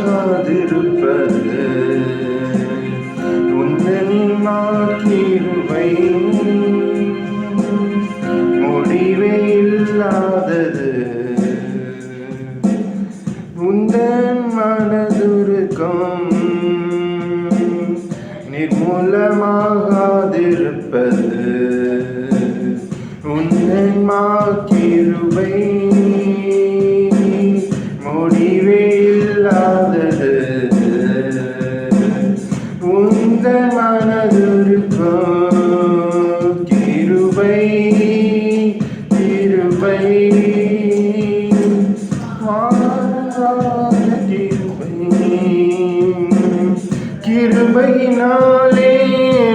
நிலமாகாதிருப்பது உந்தனின் கிருபை முடிவே இல்லாதது. உந்தன் மனதுருக்கம் நிர்மூலமாகாதிருப்பது உந்தன் கிருபை முடிவே இல்லாதது. உந்தன் மனதுருக்கம் கிருபை கிருபை கிருபையினாலே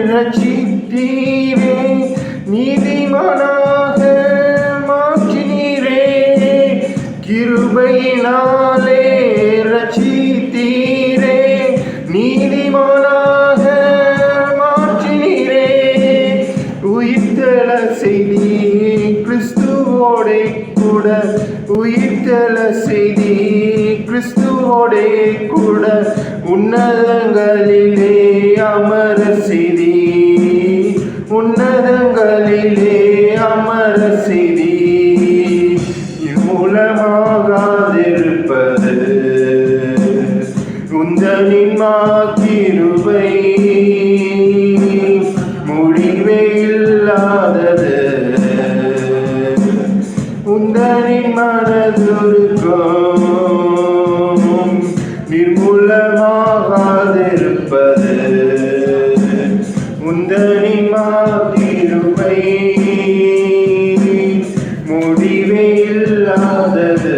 ரட்சித்தீரே, நீதிமானாக மாற்றினீரே. கிருபையினாலே ரட்சித்தீரே, நீதிமானாக மாற்றினீரே. உயிர்த்தெழ செய்தி கிறிஸ்துவோடே கூட, உயிர்த்தெழ செய்தி கிறிஸ்துவோடே கூட, உன்னதங்களிலே அமர செய்தி, உன்னதங்களிலே அமர செய்தி. மூலமாகாதிருப்பது உந்தனின் கிருபை முடிவே இல்லாதது. உந்தனின் மனதுருக்கம் நிர்மூலமாகாதிருப்பது உந்தனின் கிருபை முடிவே இல்லாதது.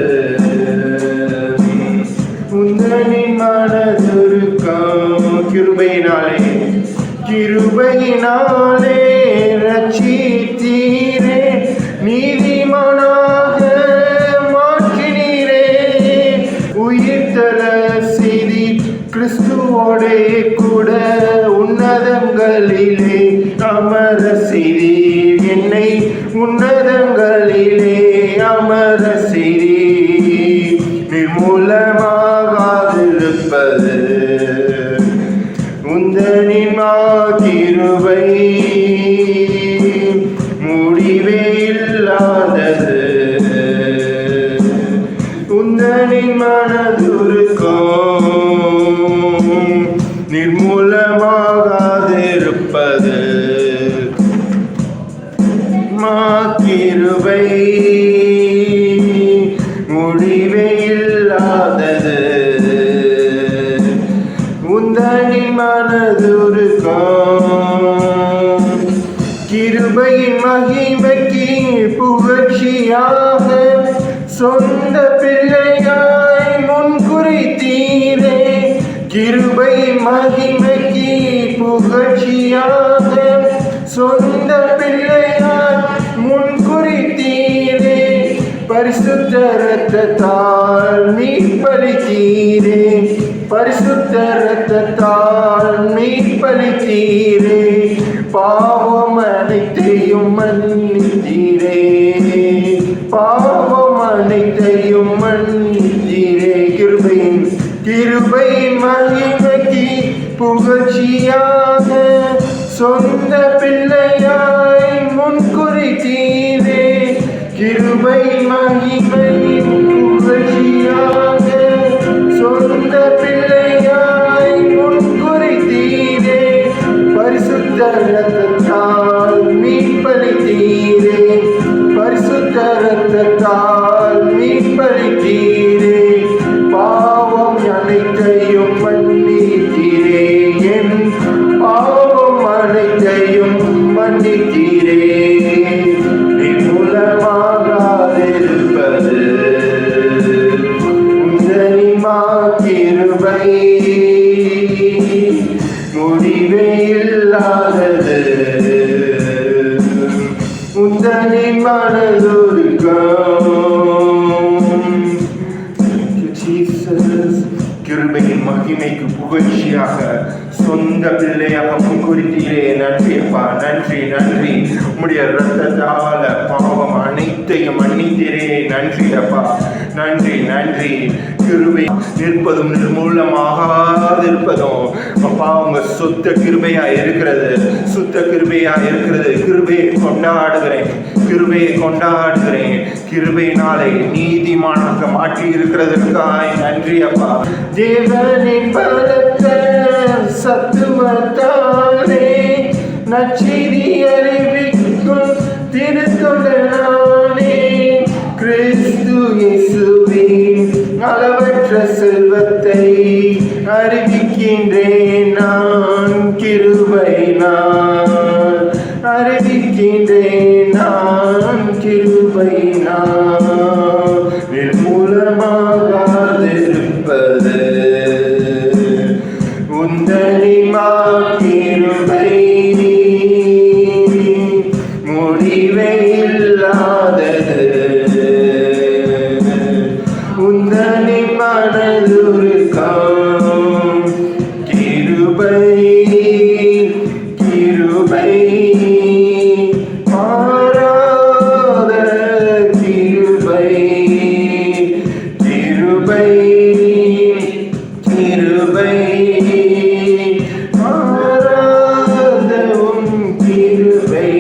உந்தனின் மனதுருக்கம் கிருபையினாலே கிருபையினாலே ரட்சித்தீரே, நீதிமானாக மாற்றினீரே. உயிர்த்தெழ செய்தி கிறிஸ்துவோடே கூட, உன்னதங்களிலே அமர செய்தி, என்னை உன்னதங்களிலே அமர செய்தி. நிர்மூலமாகாதிருப்பது உந்தனின் கிருபை முடிவே இல்லாதது. உந்தனின் மனதுருக்கம் நிர்மூலமாகாதிருப்பது கிருபை முடிவே இல்லாதது. உந்தனின் மனதுருக்கம் கிருபையின் மகிமைக்கு புகழ்ச்சியாக, சொந்த பிள்ளையாய் முன்குறித்தீரே. கிருபையின் மகிமைக்கு புகழ்ச்சியாக, சொந்த பிள்ளையாய் முன்குறித்தீரே. பரிசுத்த இரத்தத்தால் மீட்பளித்தீரே, பரிசுத்த இரத்தத்தால் மீட்பளித்தீரே. பாவம் அனைத்தையும் மன்னித்தீரே, பாவம் அனைத்தையும் மன்னித்தீரே. கிருபையின் கிருபையின் மகிமைக்கு புகழ்ச்சியாக, சொந்த பிள்ளையாய் முன்குறித்தீரே. கிருபையின் மகிமையின் புகழ்ச்சியாக, சொந்த பிள்ளையாய் முன்குறித்தீரே. பரிசுத்த இரத்தத்தால் மீட்பளித்தீரே, பரிசுத்த இரத்தத்தால் மீட்பளித்தீரே. பாவம் அனைத்தையும் மன்னித்தீரே, என் பாவம் அனைத்தையும் மன்னித்தீரே. நிர்மூலமாகாதிருப்பது உந்தனின் கிருபை முடிவே இல்லாதது. உந்தனின் மனதுருக்கம் கிருபையின் மகிமைக்கு புகழ்ச்சியாக, சொந்த பிள்ளையாக முன்குறித்தீரே. நன்றி அப்பா, நன்றி நன்றி. உம்முடைய இரத்தத்தால பாவம் அனைத்தையும் மன்னித்தீரே. நன்றி அப்பா, நன்றி நன்றி. கிருபை நிற்பதும் நிர்மூலமாகாதிருப்பதும் அப்பா உங்க சுத்த கிருபையா இருக்கிறது, சுத்த கிருபையா இருக்கிறது. கிருபையை கொண்டாடுகிறேன், கிருபையை கொண்டாடுகிறேன். கிருபையினாலே நீதிமானாக மாற்றி இருக்கிறதற்காய் நன்றி அப்பா. தேவனின் பலத்த சத்துவத்தாலே நற்செய்தி அறிவிக்கும் திருத்தொண்டனானே. கிறிஸ்து இயேசுவின் அளவற்ற செல்வத்தை அறிவிக்கின்றேன் நான். கிருபை நான் அறிவிக்கின்றேன் நான். கிருபை நான் நிர்மூலமாகாதிருப்பது உந்தனின் கிருபை முடிவே இல்லாதது. உந்தனின் மனதுருக்கம் கிருபை கிருபை மாறாத கிருபை கிருபை கிருபை மாறாதவும் கிருபை.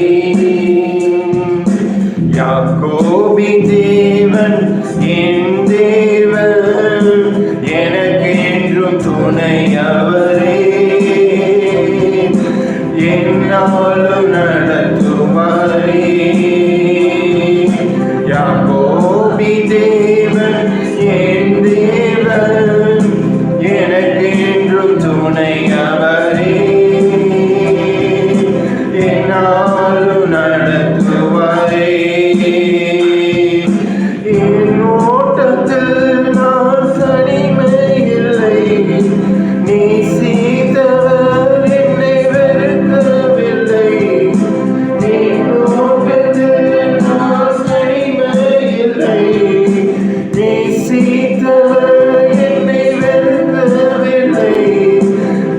யாக்கோபின் தேவன் என் தேவன், எனக்கு என்றும் துணையவரே. என்னாலும் நடத்துவாரே. யாக்கோபின் தேவன் என் தேவன், எனக்கு என்றும் துணையவரே. என்னாலும் நடத்துவாரே. என் ஓட்டத்தில் நான் தனிமை இல்லை, நீ சீதவர் என்னை வெறுக்கவில்லை. என் ஓட்டத்தில் நான் தனிமை இல்லை, நீ சீதவர் என்னை வெறுக்கவில்லை.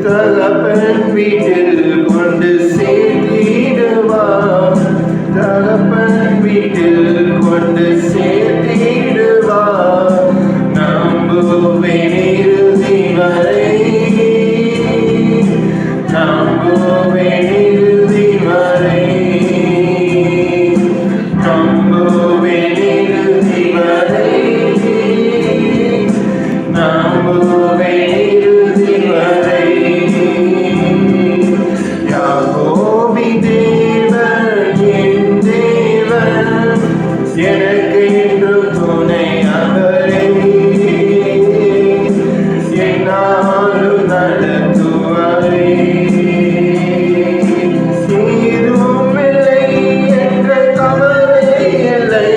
தகப்பன் வீட்டில் கொண்டு சேர்த்திடுவார், தகப்பன் வீட்டில் கொண்டு சேர்த்திடுவார். நம்புவேன் இறுதி வரை, நம்புவேன் இறுதி வரை, நம்புவேன் இறுதி வரை, நம்புவேன் இறுதி வரை. யாக்கோபின் தேவன் என் தேவன், எனக்கு என்றும் துணையவரே. என்னாலும் நடத்துவாரே. ஏதும் இல்லை என்ற கவலை இல்லை,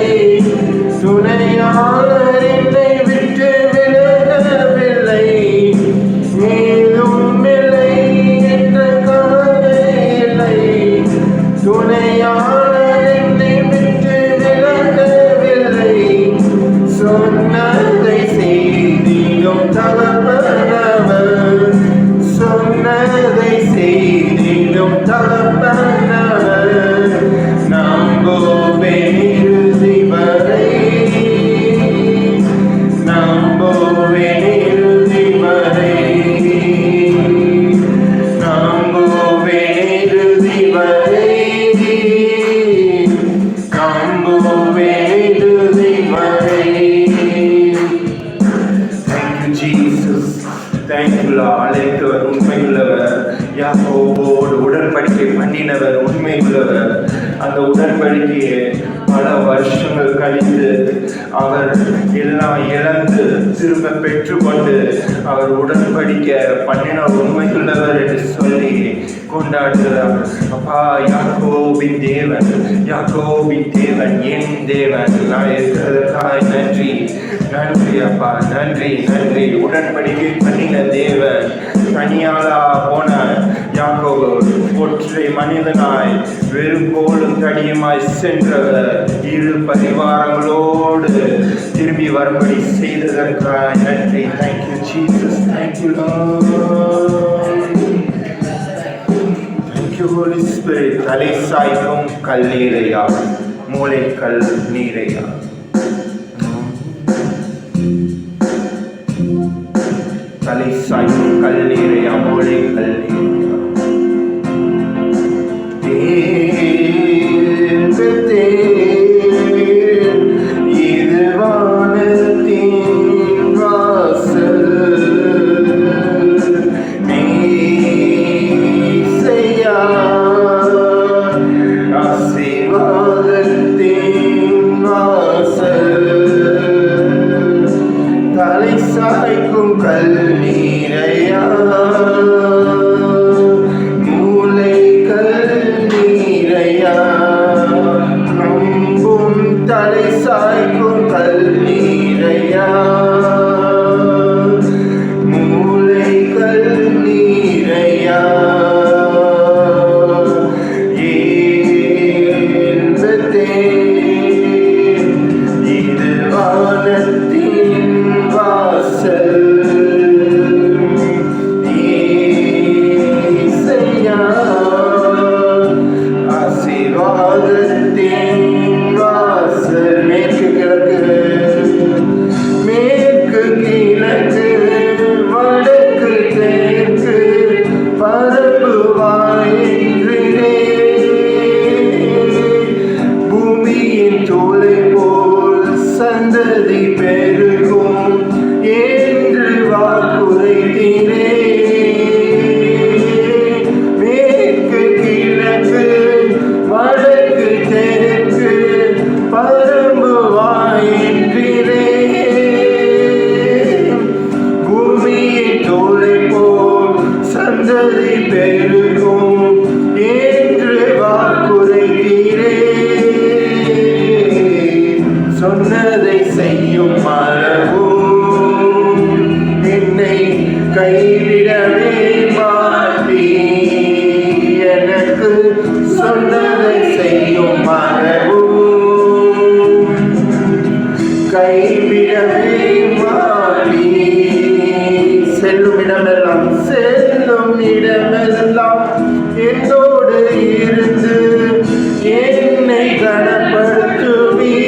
துணையாளர் என்னை விட்டு விலகவில்லை. ஏதும் இல்லை என்ற கவலை இல்லை, துணையாளர் என்னை விட்டு விலகவில்லை. சொன்னதை செய்திடும் தகப்பனவர், சொன்னதை செய்திடும் தகப்பனவர். நம்புவேன் இறுதி வரை, நம்புவேன் இறுதி வரை, நம்புவேன் இறுதி வரை, நம்புவேன் இறுதி வரை. Thank you Jesus, thank you Lord. அழைத்தவர் உண்மையுள்ளவர், யாக்கோபோடு உடன்படிக்கை பண்ணினவர் உண்மையுள்ளவர். அந்த உடன்படிக்கையை பல வருஷங்கள் கழித்து அவர் எல்லாம் இழந்து திரும்ப பெற்றுக்கொண்டு அவர் உடன்படிக்கை பண்ணின உண்மையுள்ளவர் என்று சொல்லி கொண்டாடுகிறார். அப்பா, யாக்கோபின் தேவன், யாக்கோபின் தேவன் என் தேவன், நான் இருக்கிறதுக்காய் நன்றி நன்றி அப்பா, நன்றி நன்றி. உடன்படிக்கை பண்ணின தேவன், தனியாளா போன யாக்கோபு ஒற்றை மனிதனாய் வெறும் கோலும் தடியுமாய் சென்றவர் இரு பரிவாரங்களோடு திரும்பி வரும்படி செய்ததற்காக நன்றி. Thank you Jesus, thank you Lord. Holy Spirit, தலை சாய்க்கும் கல் நீரையா, மூளை கல் நீரையா, தலை சாய்க்கும் கல் நீரையா, மூளை கல் நீரையா. இது வானத்தின் வாசல், மேசையா ஆசீர்வாதத்தின் வாசல், தலை சாய்க்கும் கல் நீரையா, மூளை கல் நீரையா, நம்பும் தலை சாய்க்கும் கல் நீரையா, மூளை கல் நீரையா. இது வானத்தின் வாசல், ஏசையா ஆசீர்வாதத்தின் வாசல். மேற்கு கிழக்கு, மேற்கு கிழக்கு, வடக்கு தெற்கு, பரப்புவாயின்றே, பூமியின் தோலை போல் சந்ததி பெருகும் என்று வாக்குரைத்தீரே. மேற்கு கிழக்கு, வடக்கு தெற்கு, பரம்புவாயின்றே, பூமியின் தோலை போல் சந்ததி பெருகும் என்று வாக்குரைத்தீரே. சொன்னதை செய்யும் அளவும் என்னை கைவிடவே மாட்டீ, எனக்கு சொன்னதை செய்யும் அளவும் கைவிடவே மாட்டீ. செல்லும் இடமெல்லாம், செல்லும் இடமெல்லாம் என்னோடு இருந்து என்னை கனப்படுத்துவீ.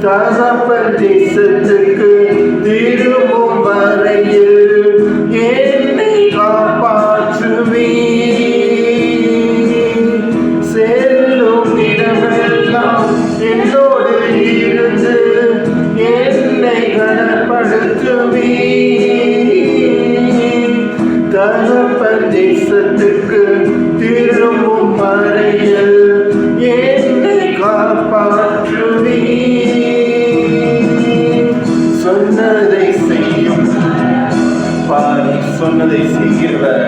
தகப்பன் தேசத்துக்கு திரும்பும் வரையில் என்னை காப்பாற்றுவீ. செல்லும் இடமெல்லாம் என்னோடு இருந்து என்னை கனப்படுத்துவீ. தகப்பன் தேசத்துக்கு திரும்பும் வரையில் என்னை காப்பாற்றுவீ. சொன்னதை செய்யும் பாரி, சொன்னதை செய்கிறவர்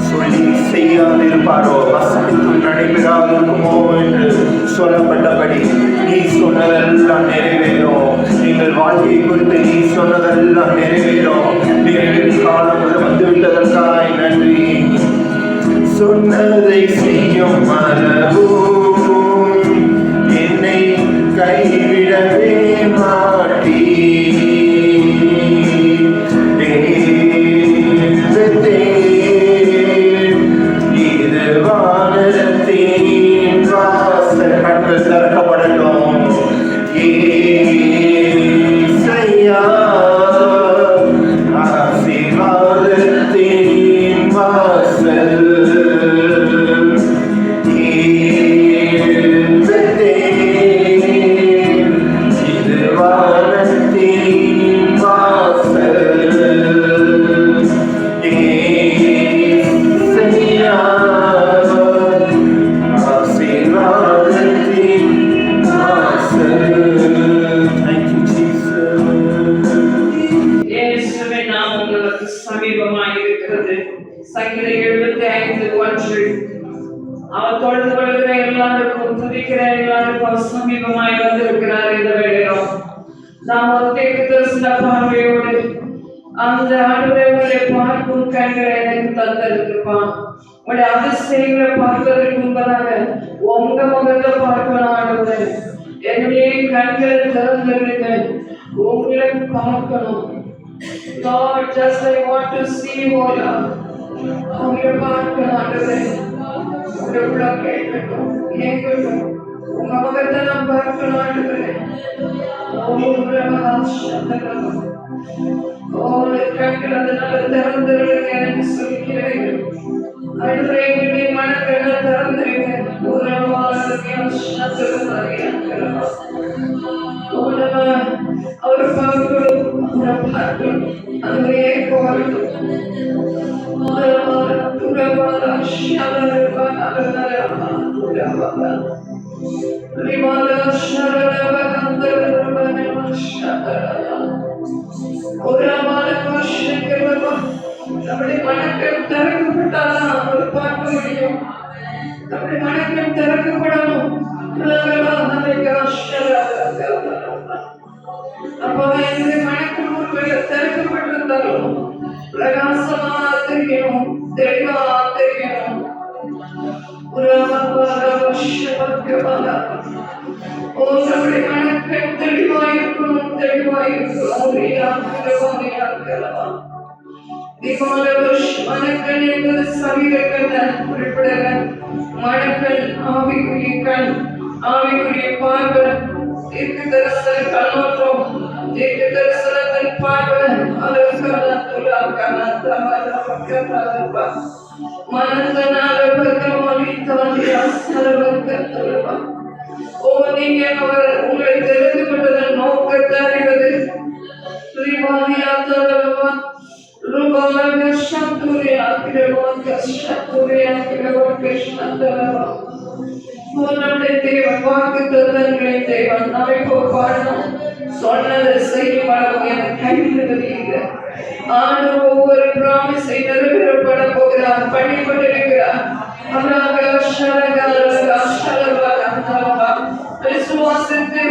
சொல்லி செய்யாதிருப்பாரோ, வசனத்தில் நடைபெறாது இருக்குமோ என்று சொல்லப்பட்டபடி நீ சொன்னதெல்லாம் நிறைவேறும். நீங்கள் வாழ்க்கையை குறித்து நீ சொன்னதெல்லாம் நிறைவேறும். நிறைவேறும் காலம் வந்துவிட்டதற்காய் நன்றி. சொன்னதை செய்யும் அளவும் என்னை கைவிடவே மாட்டீ. இது வானத்தின் வாசல், கண்கள் திறக்கப்படட்டும். ஏசையா ஆசீர்வாதத்தின் வாசல், இது வானத்தின் வாசல், ஏசையா ஆசீர்வாதத்தின் வாசல். Thank you, Jesus. இயேசுவே நாம் உங்களுக்கு சமீபமாய் இருக்கிறது. சங்கீதம் 75:1 அவர் தொழுது கொள்கிற எல்லாருக்கும், துதிக்கிற எல்லாருக்கும் சமீபமாய் வந்திருக்கிறார். இந்த வேளையிலும் நாம் ஒரு தேக்கு தரிசன பார்வையோடு அந்த ஆண்டவரை பார்க்கும் கண்களை எனக்கு தந்திருப்பான். உங்களுடைய அதிசயங்களை பார்ப்பதற்கு முன்பதாக உங்க முகத்தை பார்க்கணும் ஆண்டவரே. என்னுடைய கண்களை திறந்திருங்க, உங்களை பார்க்கணும். Lord, just I want to see you, Lord. அவங்கள பார்க்கணும் ஆண்டவரே. உங்க உள்ளம் கேட்கட்டும், கேட்கட்டும். உங்க முகத்தை நான் பார்க்கணும் ஆண்டவரே. கண்கள் அதனால திறந்துருங்க என்று சொல்கிறேன். ஆண்டவரே, எங்களுடைய மனக்கண்ணை திறந்துருங்க. அவர் பார்க்கணும், அவரை பார்க்கணும், அவரையே போகணும். நம்முடைய மனக்கண் திறக்கப்பட்டாதான் அவர் பார்க்க முடியும். நம்முடைய மனக்கண் திறக்கப்படணும். அப்போ என்னுடைய மனக்கண் ஒருவேளை திறக்கப்பட்டிருந்தாலும் பிரகாசமா தெரியணும், தெளிவா தெரியணும். நம்முடைய மனக்கண் தெளிவாயிருக்கணும், தெளிவாயிருக்கணும். மனக்கண் என்பது சரீரக்கண் குறிப்பிடல. மனக்கண் ஆவிக்குரிய கண், ஆவிக்குரிய பார்வை, தீர்க்க தரிசன கண்ணோட்டம், தீர்க்க தரிசனத்தின் பார்வை. நீங்க அவர் உங்களை தெரிந்து கொண்டதன் நோக்கத்தை அறிவது. நம்முடைய தேவன் வாக்குத்தத்தங்களை தேவன் நமக்கு பாடணும். சொன்னதை செய்யும் அளவு எனக்கு கைவிடுவது இல்லை. ஆண்டவர் ஒவ்வொரு பிராமிஸை நிறைவேறப்பட போகிறார், பண்ணி கொண்டிருக்கிறார். விசுவாசித்து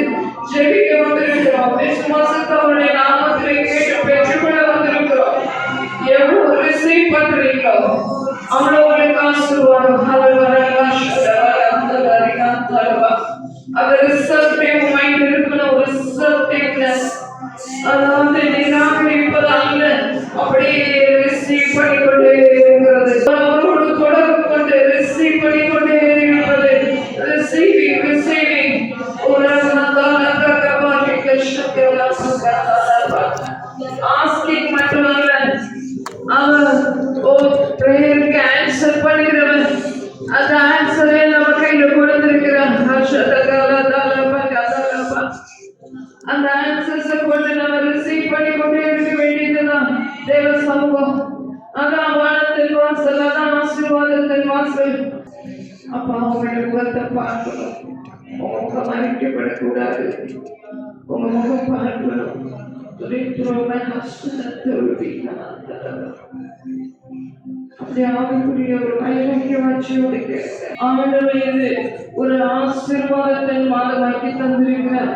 ஜெபிக்க வந்திருக்கிறோம். விசுவாசித்து அவருடைய நாமத்திலே கேட்டு பெற்றுக்கொள்ள வந்திருக்கிறோம். எவ்வளவு ரிசீவ் பண்றீங்களோ அவ்வளோ உங்களுக்கு ஆசீர்வாதம். அது ரிசர்வ்டிவ் மைண்ட் இருக்கணும், ரிசர்வ்டிவ்னஸ். அதாவது நிராகரிப்பது அல்ல, அப்படியே ரிசீவ் பண்ணிக்கொண்டே இருக்கிறது. அவரோடு தொடர்பு கொண்டு ரிசீவ் பண்ணிக்கொண்டே இருக்கிறது. ரிசீவிங் ரிசீவிங் ஆஸ்கிங் மட்டுமல்ல, அவர் பிரேயருக்கு ஆன்சர் பண்ணிக்கிறவர். அந்த ஆன்சரே நம்ம கையில கொடுத்திருக்கிறார். அந்த ஆன்சர்ஸை கொண்டு நம்ம ரிசீவ் பண்ணி கொண்டே இருக்க வேண்டியதுதான் தேவ சமூகம். அதான் வானத்தின் வாசல், அதான் ஆசீர்வாதத்தின் வாசல். அப்பா, அவங்களுடைய முகத்தை பார்க்கணும், உங்க முகம் அழிக்கப்படக்கூடாது, உங்க முகம் பார்க்கணும். ஒரு ஆசீர்வாதத்தின் மாதமாக்கி தந்திருக்கிறார்.